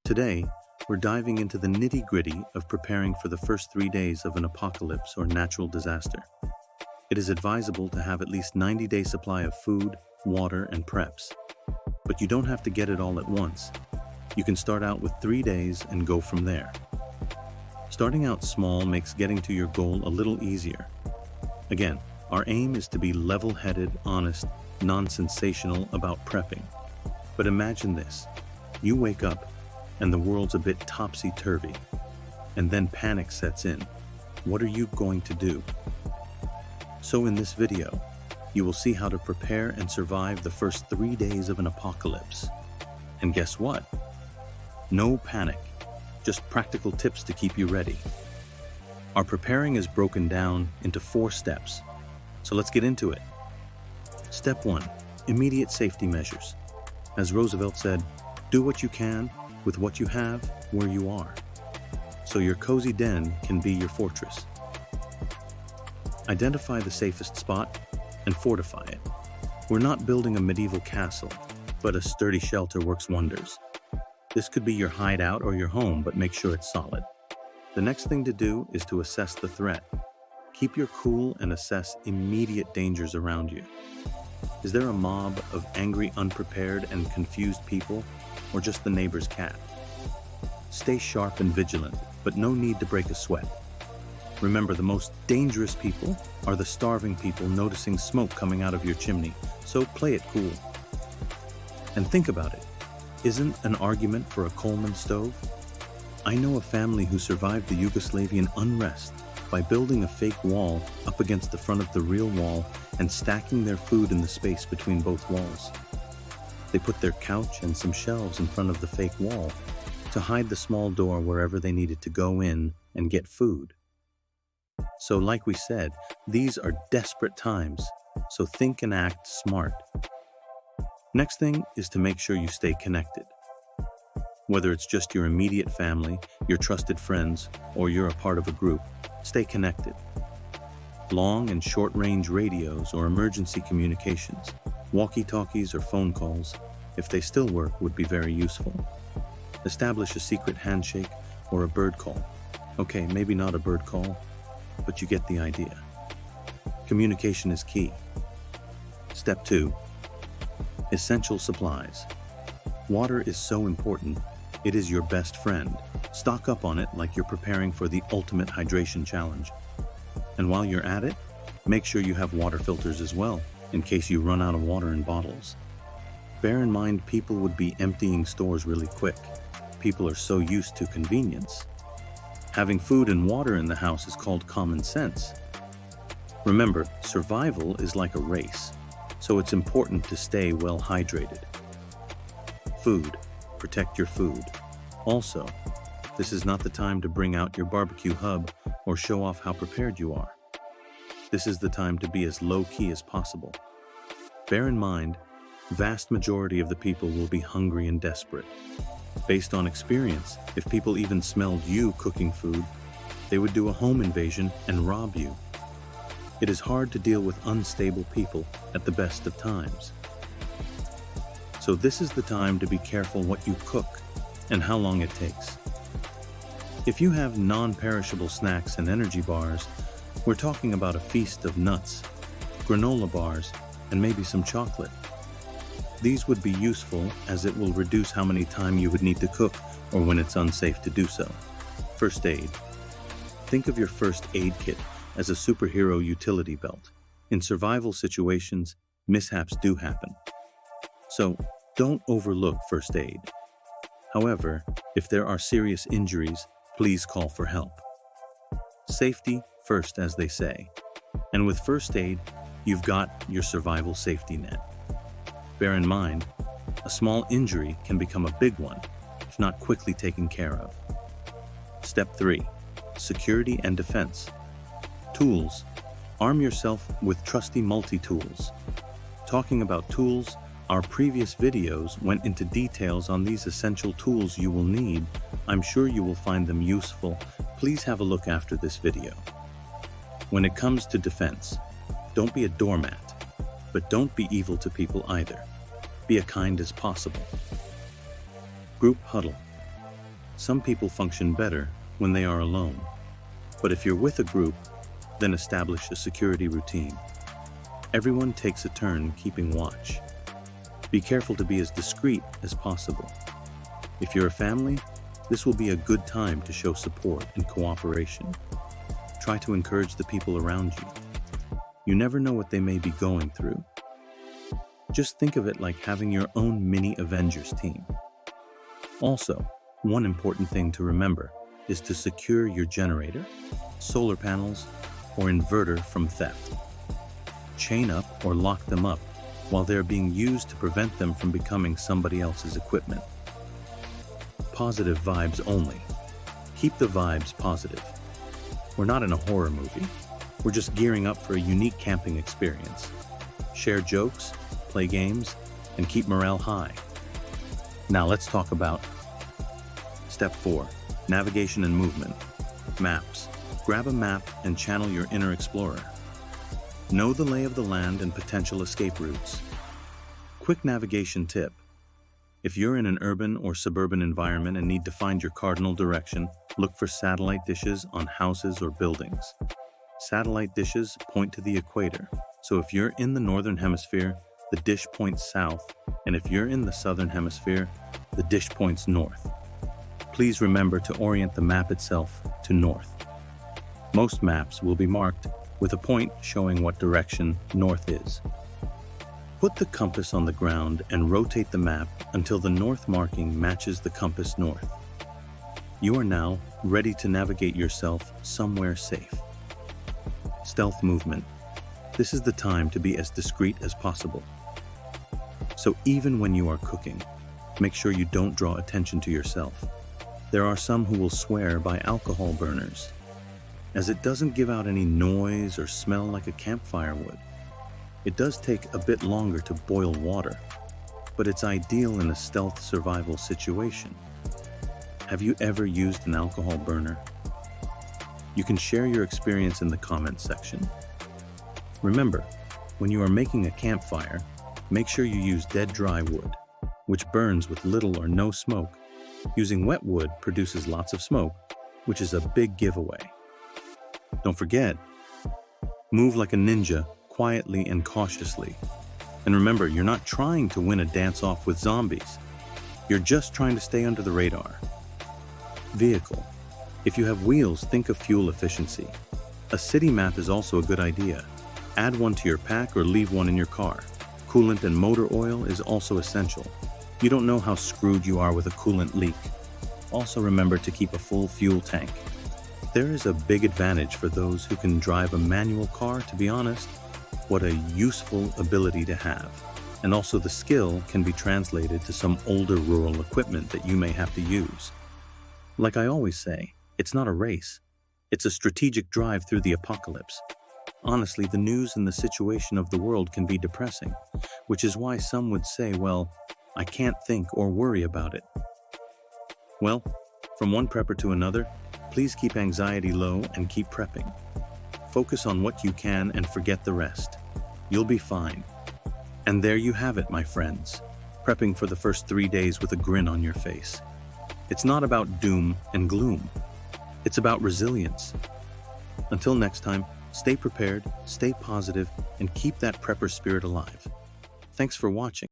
Today, we're diving into the nitty-gritty of preparing for the first 3 days of an apocalypse or natural disaster. It is advisable to have at least 90-day supply of food, water, and preps. But you don't have to get it all at once. You can start out with 3 days and go from there. Starting out small makes getting to your goal a little easier. Again, our aim is to be level-headed, honest, non-sensational about prepping. But imagine this. You wake up and the world's a bit topsy-turvy. And then panic sets in. What are you going to do? So in this video, you will see how to prepare and survive the first 3 days of an apocalypse. And guess what? No panic, just practical tips to keep you ready. Our preparing is broken down into 4 steps. So let's get into it. Step 1, immediate safety measures. As Roosevelt said, do what you can with what you have where you are. So your cozy den can be your fortress. Identify the safest spot and fortify it. We're not building a medieval castle, but a sturdy shelter works wonders. This could be your hideout or your home, but make sure it's solid. The next thing to do is to assess the threat. Keep your cool and assess immediate dangers around you. Is there a mob of angry, unprepared, and confused people, or just the neighbor's cat? Stay sharp and vigilant, but no need to break a sweat. Remember, the most dangerous people are the starving people noticing smoke coming out of your chimney, so play it cool. And think about it. Isn't an argument for a Coleman stove? I know a family who survived the Yugoslavian unrest by building a fake wall up against the front of the real wall and stacking their food in the space between both walls. They put their couch and some shelves in front of the fake wall to hide the small door wherever they needed to go in and get food. So like we said, these are desperate times, so think and act smart. Next thing is to make sure you stay connected. Whether it's just your immediate family, your trusted friends, or you're a part of a group, stay connected. Long and short-range radios or emergency communications, walkie-talkies or phone calls, if they still work, would be very useful. Establish a secret handshake or a bird call. Okay, maybe not a bird call, but you get the idea. Communication is key. Step 2, essential supplies. Water is so important. It is your best friend. Stock up on it like you're preparing for the ultimate hydration challenge. And while you're at it, make sure you have water filters as well, in case you run out of water in bottles. Bear in mind, people would be emptying stores really quick. People are so used to convenience. Having food and water in the house is called common sense. Remember, survival is like a race, so it's important to stay well hydrated. Food. Protect your food. Also, this is not the time to bring out your barbecue hub or show off how prepared you are. This is the time to be as low-key as possible. Bear in mind, vast majority of the people will be hungry and desperate. Based on experience, if people even smelled you cooking food, they would do a home invasion and rob you. It is hard to deal with unstable people at the best of times. So this is the time to be careful what you cook and how long it takes. If you have non-perishable snacks and energy bars, we're talking about a feast of nuts, granola bars, and maybe some chocolate. These would be useful as it will reduce how many time you would need to cook or when it's unsafe to do so. First aid. Think of your first aid kit as a superhero utility belt. In survival situations, mishaps do happen. So don't overlook first aid. However, if there are serious injuries, please call for help. Safety first, as they say. And with first aid, you've got your survival safety net. Bear in mind, a small injury can become a big one if not quickly taken care of. Step 3, security and defense. Tools. Arm yourself with trusty multi-tools. Talking about tools, our previous videos went into details on these essential tools you will need. I'm sure you will find them useful. Please have a look after this video. When it comes to defense, don't be a doormat. But don't be evil to people either. Be as kind as possible. Group huddle. Some people function better when they are alone, but if you're with a group, then establish a security routine. Everyone takes a turn keeping watch. Be careful to be as discreet as possible. If you're a family, this will be a good time to show support and cooperation. Try to encourage the people around you. You never know what they may be going through. Just think of it like having your own mini Avengers team. Also, one important thing to remember is to secure your generator, solar panels, or inverter from theft. Chain up or lock them up while they're being used to prevent them from becoming somebody else's equipment. Positive vibes only. Keep the vibes positive. We're not in a horror movie. We're just gearing up for a unique camping experience. Share jokes, play games, and keep morale high. Now let's talk about Step 4. Navigation and movement. Maps. Grab a map and channel your inner explorer. Know the lay of the land and potential escape routes. Quick navigation tip. If you're in an urban or suburban environment and need to find your cardinal direction, look for satellite dishes on houses or buildings. Satellite dishes point to the equator, so if you're in the northern hemisphere, the dish points south, and if you're in the southern hemisphere, the dish points north. Please remember to orient the map itself to north. Most maps will be marked with a point showing what direction north is. Put the compass on the ground and rotate the map until the north marking matches the compass north. You are now ready to navigate yourself somewhere safe. Stealth movement. This is the time to be as discreet as possible. So even when you are cooking, make sure you don't draw attention to yourself. There are some who will swear by alcohol burners, as it doesn't give out any noise or smell like a campfire would. It does take a bit longer to boil water, but it's ideal in a stealth survival situation. Have you ever used an alcohol burner? You can share your experience in the comments section. Remember, when you are making a campfire, make sure you use dead dry wood, which burns with little or no smoke. Using wet wood produces lots of smoke, which is a big giveaway. Don't forget, move like a ninja, quietly and cautiously. And remember, you're not trying to win a dance-off with zombies. You're just trying to stay under the radar. Vehicle. If you have wheels, think of fuel efficiency. A city map is also a good idea. Add one to your pack or leave one in your car. Coolant and motor oil is also essential. You don't know how screwed you are with a coolant leak. Also remember to keep a full fuel tank. There is a big advantage for those who can drive a manual car, to be honest. What a useful ability to have. And also the skill can be translated to some older rural equipment that you may have to use. Like I always say, it's not a race. It's a strategic drive through the apocalypse. Honestly, the news and the situation of the world can be depressing, which is why some would say, well, I can't think or worry about it. Well, from one prepper to another, please keep anxiety low and keep prepping. Focus on what you can and forget the rest. You'll be fine. And there you have it, my friends. Prepping for the first 3 days with a grin on your face. It's not about doom and gloom. It's about resilience. Until next time, stay prepared, stay positive, and keep that prepper spirit alive. Thanks for watching.